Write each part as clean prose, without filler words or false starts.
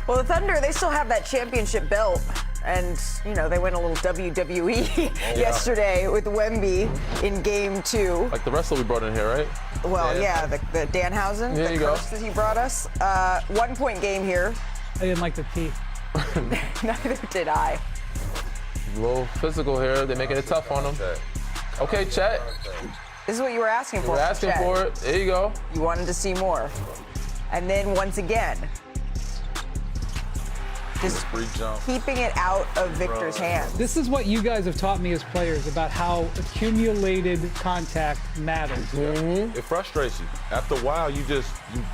Well, the Thunder, they still have that championship belt. And, you know, they went a little WWE yesterday with Wemby in game 2. Like the wrestler we brought in here, right? Well, yeah, the Danhausen, There the you go. curse that he brought us. 1-point game here. I didn't like the tea. Neither did I. A little physical here. They're making it tough on him. Okay, Chet. This is what you were asking for. We're asking Chet. for it. There you go. You wanted to see more. And then once again, just keeping it out of Victor's hands. This is what you guys have taught me as players about how accumulated contact matters. It frustrates you. After a while, you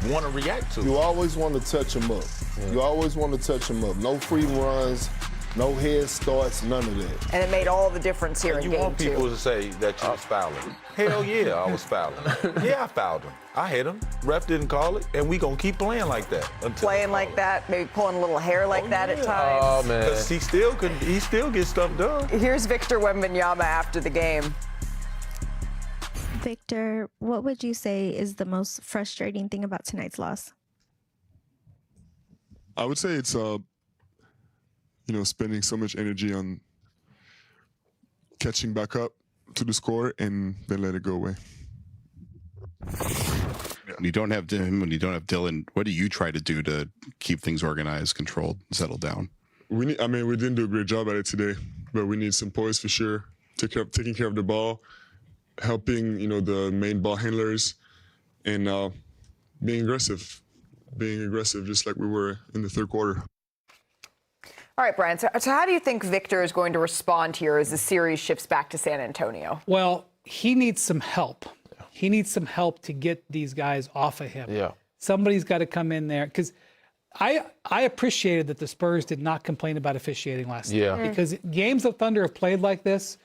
want to react to it. You always want to touch him up. You always want to touch him up. No free runs, no head starts, none of that. And it made all the difference here in You game want 2. people to say that you was fouling. Hell yeah, I was fouling. Yeah, I fouled him. I hit him. Ref didn't call it, and we gonna keep playing like that until Playing like that, maybe pulling a little hair like that at times. Oh, man. Because he still gets stuff done. Here's Victor Wembanyama after the game. Victor, what would you say is the most frustrating thing about tonight's loss? I would say it's spending so much energy on catching back up to the score and then let it go away. When you don't have him, when you don't have Dylan, what do you try to do to keep things organized, controlled, settled down? We didn't do a great job at it today, but we need some poise for sure. Taking care of the ball, helping the main ball handlers, and being aggressive just like we were in the third quarter. All right, Brian, so how do you think Victor is going to respond here as the series shifts back to San Antonio? Well, he needs some help. He needs some help to get these guys off of him. Yeah. Somebody's got to come in there. Because I appreciated that the Spurs did not complain about officiating last night. Because games that Thunder have played like this,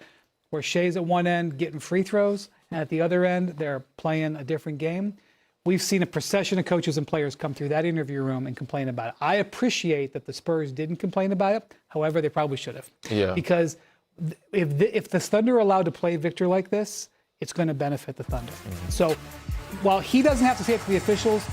where Shea's at one end getting free throws, and at the other end, they're playing a different game. We've seen a procession of coaches and players come through that interview room and complain about it. I appreciate that the Spurs didn't complain about it. However, they probably should have. Yeah. Because if the Thunder are allowed to play Victor like this, it's going to benefit the Thunder. So while he doesn't have to say it to the officials,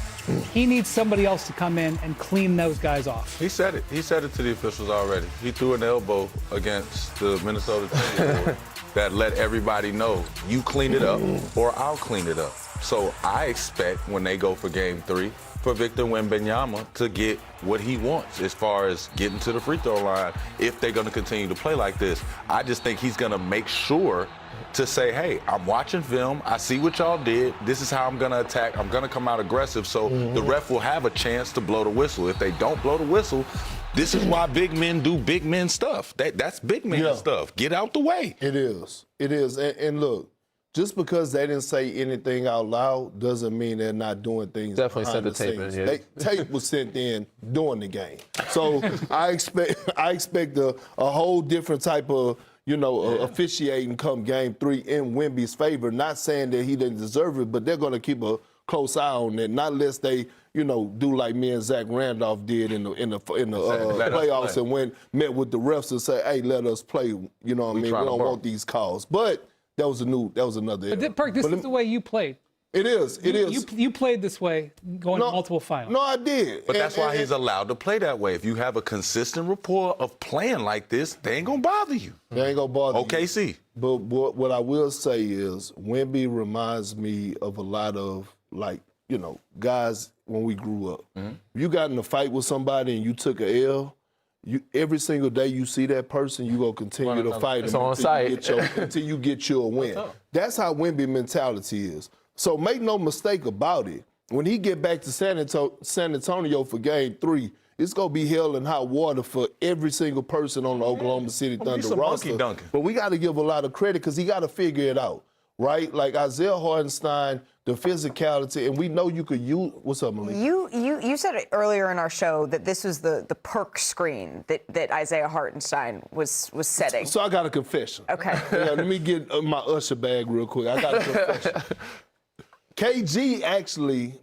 he needs somebody else to come in and clean those guys off. He said it. He said it to the officials already. He threw an elbow against the Minnesota team that let everybody know, you clean it up or I'll clean it up. So I expect when they go for game 3 for Victor Wembanyama to get what he wants as far as getting to the free throw line if they're going to continue to play like this. I just think he's going to make sure to say, hey, I'm watching film. I see what y'all did. This is how I'm going to attack. I'm going to come out aggressive. So the ref will have a chance to blow the whistle. If they don't blow the whistle, this is why big men do big men stuff. That's big man stuff. Get out the way. It is. It is. And look, just because they didn't say anything out loud doesn't mean they're not doing things. Definitely sent the tape in here. Tape was sent in during the game. So I expect a whole different type of officiating come game 3 in Wemby's favor. Not saying that he didn't deserve it, but they're going to keep a close eye on it, not unless they do like me and Zach Randolph did in the playoffs and met with the refs and say, hey, let us play. You know what I mean? We don't want these calls. But that was another error. But Perk, this is the way you played. It is. It is. You played this way, going to multiple finals. No, I did. But that's why he's allowed to play that way. If you have a consistent rapport of playing like this, they ain't going to bother you. They ain't going to bother you. OKC. But what I will say is Wemby reminds me of a lot of, guys when we grew up. You got in a fight with somebody and you took a L, every single day you see that person, you going to continue to fight until you get your win. That's how Wemby mentality is. So make no mistake about it. When he get back to San Antonio for game 3, it's going to be hell and hot water for every single person on the Oklahoma City Thunder roster. But we got to give a lot of credit because he got to figure it out, right? Like Isaiah Hartenstein, the physicality, and we know you could use. What's up, Malik? You said it earlier in our show that this was the Perk screen that Isaiah Hartenstein was setting. So I got a confession. Okay. Yeah, let me get my Usher bag real quick. I got a confession. KG actually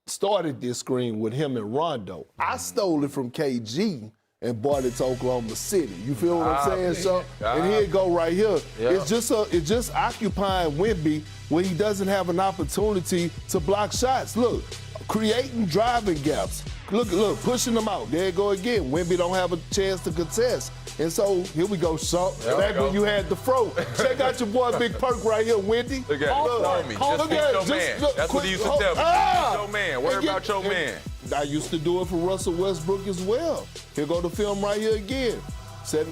started this screen with him and Rondo. I stole it from KG and brought it to Oklahoma City. You feel what I'm saying? So, and here it go right here. Yeah. It's just occupying Wemby when he doesn't have an opportunity to block shots. Look, creating driving gaps, Look, pushing them out. There you go again. Wemby don't have a chance to contest. And so, here we go, Shump. Back when you had the fro. Check out your boy Big Perk right here, Wendy. Look at it. Show me. Just beat your man. That's what he used to tell me. Beat your man. Worry about your man. I used to do it for Russell Westbrook as well. Here go the film right here again.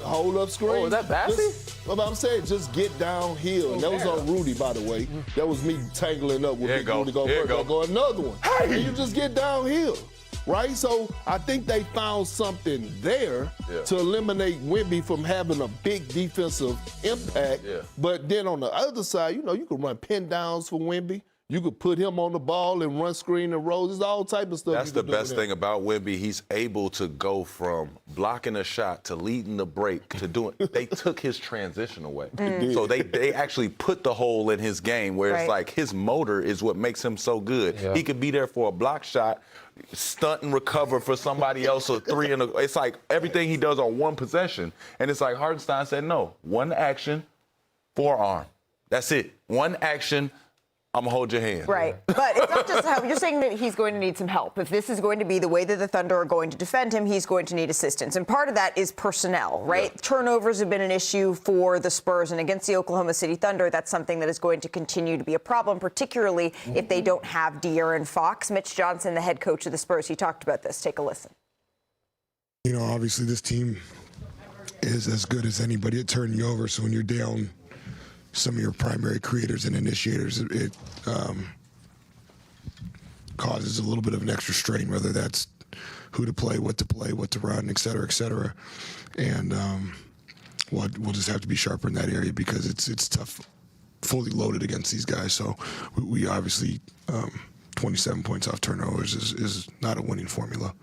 Hold up screen. Oh, is that Bassey? What I'm saying, just get downhill. And that was on Rudy, by the way. That was me tangling up with Big Rudy. Go another one. Hey! And you just get downhill. Right? So I think they found something there to eliminate Wemby from having a big defensive impact. Yeah. But then on the other side, you can run pin downs for Wemby. You could put him on the ball and run screen and rolls. There's all type of stuff. That's the best thing about Wemby. He's able to go from blocking a shot to leading the break to doing. They took his transition away. So they actually put the hole in his game where it's like his motor is what makes him so good. Yeah. He could be there for a block shot, stunt and recover for somebody else or three. It's like everything he does on one possession. And it's like Hartenstein said, no, one action, forearm. That's it. One action. I'm going to hold your hand. Right. But it's not just how you're saying that he's going to need some help. If this is going to be the way that the Thunder are going to defend him, he's going to need assistance. And part of that is personnel, right? Yeah. Turnovers have been an issue for the Spurs. And against the Oklahoma City Thunder, that's something that is going to continue to be a problem, particularly if they don't have De'Aaron Fox. Mitch Johnson, the head coach of the Spurs, he talked about this. Take a listen. Obviously this team is as good as anybody at turning you over. So when you're down some of your primary creators and initiators, it causes a little bit of an extra strain, whether that's who to play, what to run, et cetera, and we'll just have to be sharper in that area because it's tough, fully loaded against these guys. So we obviously 27 points off turnovers is not a winning formula.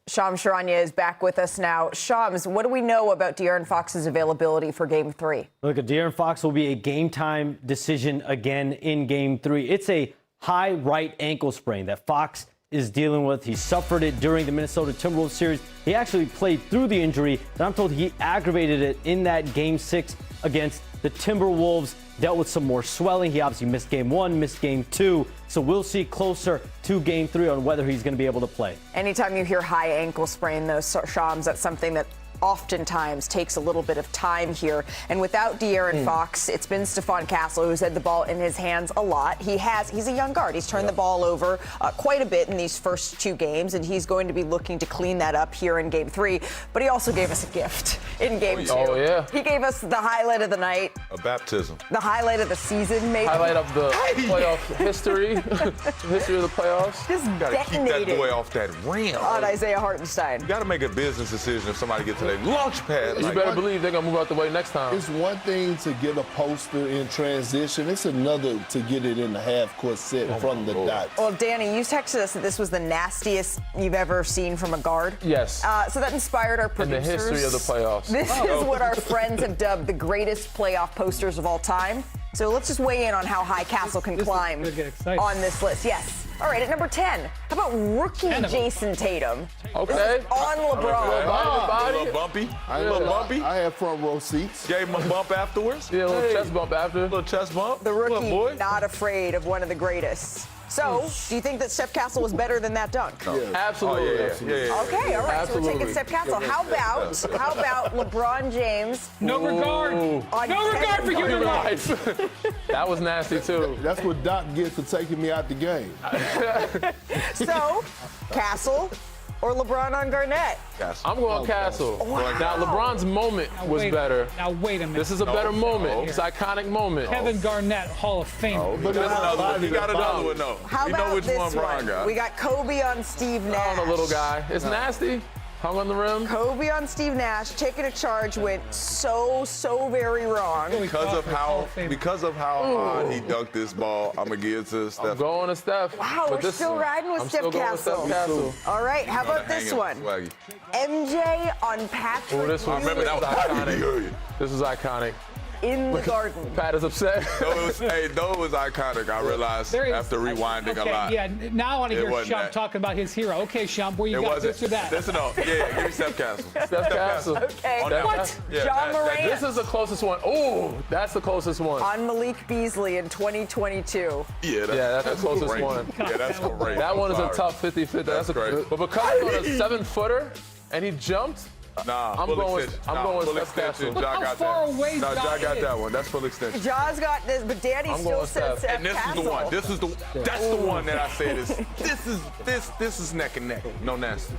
Shams Charania is back with us now. Shams, what do we know about De'Aaron Fox's availability for Game 3? Look, De'Aaron Fox will be a game-time decision again in Game 3. It's a high right ankle sprain that Fox is dealing with. He suffered it during the Minnesota Timberwolves series. He actually played through the injury, and I'm told he aggravated it in that Game 6 against the Timberwolves. Dealt with some more swelling. He obviously missed Game 1, missed Game 2. So we'll see closer to Game 3 on whether he's going to be able to play. Anytime you hear high ankle sprain, though, Shams, that's something that oftentimes takes a little bit of time here. And without De'Aaron Fox, it's been Stephon Castle who's had the ball in his hands a lot. He's a young guard. He's turned the ball over quite a bit in these first 2 games, and he's going to be looking to clean that up here in Game 3. But he also gave us a gift in Game 2. Oh, yeah. He gave us the highlight of the night. A baptism. The highlight of the season, maybe. Highlight of the playoff history. History of the playoffs. Just gotta keep that boy off that rim. On Isaiah Hartenstein. You got to make a business decision if somebody gets to that launch pad. You better believe they're going to move out the way next time. It's one thing to get a poster in transition. It's another to get it in the half-court set from the dots. Well, Danny, you texted us that this was the nastiest you've ever seen from a guard. Yes. So that inspired our producers. In the history of the playoffs. This is what our friends have dubbed the greatest playoff posters of all time. So let's just weigh in on how high Castle can climb on this list. Yes. All right, at number 10, how about rookie Jason Tatum? Okay. On LeBron. A little bumpy. I had front row seats. Gave him a bump afterwards. Yeah, a little chest bump after. A little chest bump. The rookie not afraid of one of the greatest. So, do you think that Steph Castle was better than that dunk? No. Absolutely. Yeah. Okay, all right. Absolutely. So we're taking Steph Castle. How about LeBron James? No regard. No regard for human life. That was nasty too. That's what Doc gets for taking me out the game. So, Castle or LeBron on Garnett? Castle. I'm going Castle. Wow. Now, LeBron's moment was better. Now, wait a minute. This is a better moment. It's an iconic moment. Kevin Garnett, Hall of Fame. But he got another one, though. How you about know which this one Brian got. We got Kobe on Steve Nash. On a little guy. It's nasty. Hung on the rim. Kobe on Steve Nash, taking a charge, went so very wrong. Because of how hard he dunked this ball, I'm going to give it to Steph. I'm going to Steph. Wow, we're still riding with Steph Castle. All right, how about this one? MJ on Patrick. Oh, this one. I remember that was iconic. This was iconic. in the Garden. Pat is upset. No, it was iconic. I realized after rewinding a lot. Yeah, now I want to hear wasn't Shump that. talking about his hero. Okay, Shump, where you got this or that? Give me Steph Castle. Steph Castle. Okay. On that What? one. Yeah, John Morant. This is the closest one. Oh, that's the closest one. On Malik Beasley in 2022. Yeah, that's the closest great. one. Yeah, that's great. That one is a Sorry. tough 50-50. That's great. But because it's on a 7-footer and he jumped, I'm going full Steph extension. Castle. Ja How got far that. away No, Ja Ja got is? that one. That's full extension. Jaws got this, but Danny I'm still going says Steph. Steph And this Castle. is the one. This is the one that I said this is neck and neck. No nasty.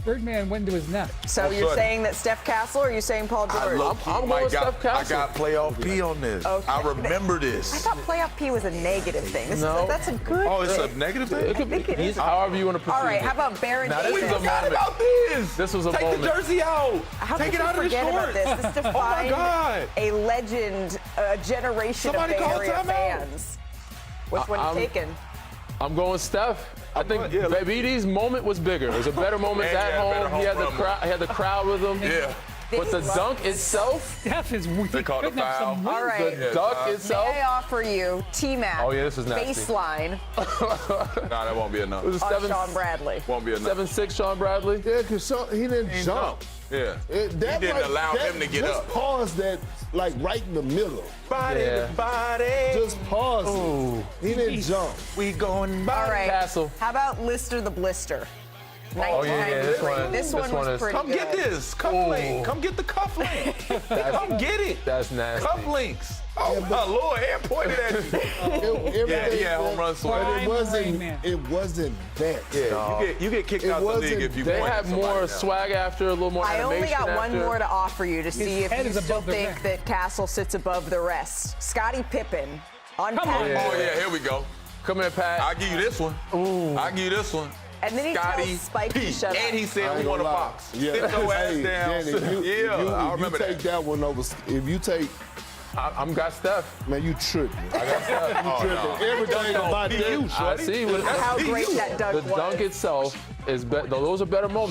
Birdman went to his neck. So you're sorry. saying that Steph Castle, or are you saying Paul George? I'm going Steph Castle. I got playoff P on this. Okay. I remember I this. thought playoff P was a negative thing. That's a good Oh, it's a thing. negative It thing? could be. is. However you want to perceive All right, it. how about Baron Now, this Davis? is a moment. about this. This was a Take moment. the jersey out. How Take could it you out of the forget about shorts. this? This defined God. a legend, a generation Somebody of Bay call Area timeout. fans. Which one you taking? I'm going Steph. I think yeah, let's- BD's moment was bigger. It was a better moment And at he had better home. He had the home crowd. He had the crowd with him. Yeah. But the dunk itself, Steph is weak. They called a foul. Some All wins. right. the dunk May itself. I offer you T-Mac Oh, yeah, this is nasty. baseline Nah, that won't be enough. It was on Sean Bradley? Won't be enough. 7'6" Sean Bradley. Yeah, because he didn't jump. Yeah. That He didn't allow him to get just up. pause that, like, right in the middle. Body Yeah. to body. Just pause it. He didn't jump. We going All right. Castle. How about Lister the Blister? Oh, yeah, this one- This this one one was is- pretty Come good. get this. Cufflink. Come get the cufflink. Come get it. That's nasty. Cufflinks. Oh, my Lord. And pointed at you. Yeah, home run swing. But Fine Rain Man. it wasn't that. Yeah, you get kicked It out the league wasn't- if you They point had at somebody more else. swag after, a little more I animation only got after. one more to offer you to see if head you is still above the think rim. that Castle sits above the rest. Scottie Pippen on Come on. Pat. Oh, yeah, here we go. Come here, Pat. I'll give you this one. I'll give you this one. And then he Scotty tells Spike P. to shut up. And he I said ain't we want a gonna lie. box. Yeah. Sit your ass Hey, down. Danny, I remember if you take that one over, if you take, I'm got Steph. man, you tripping. I got Steph. Oh, no. Everything about Be that. you, I shorty. see. How great that The dunk was. dunk itself is better. Those are better moments.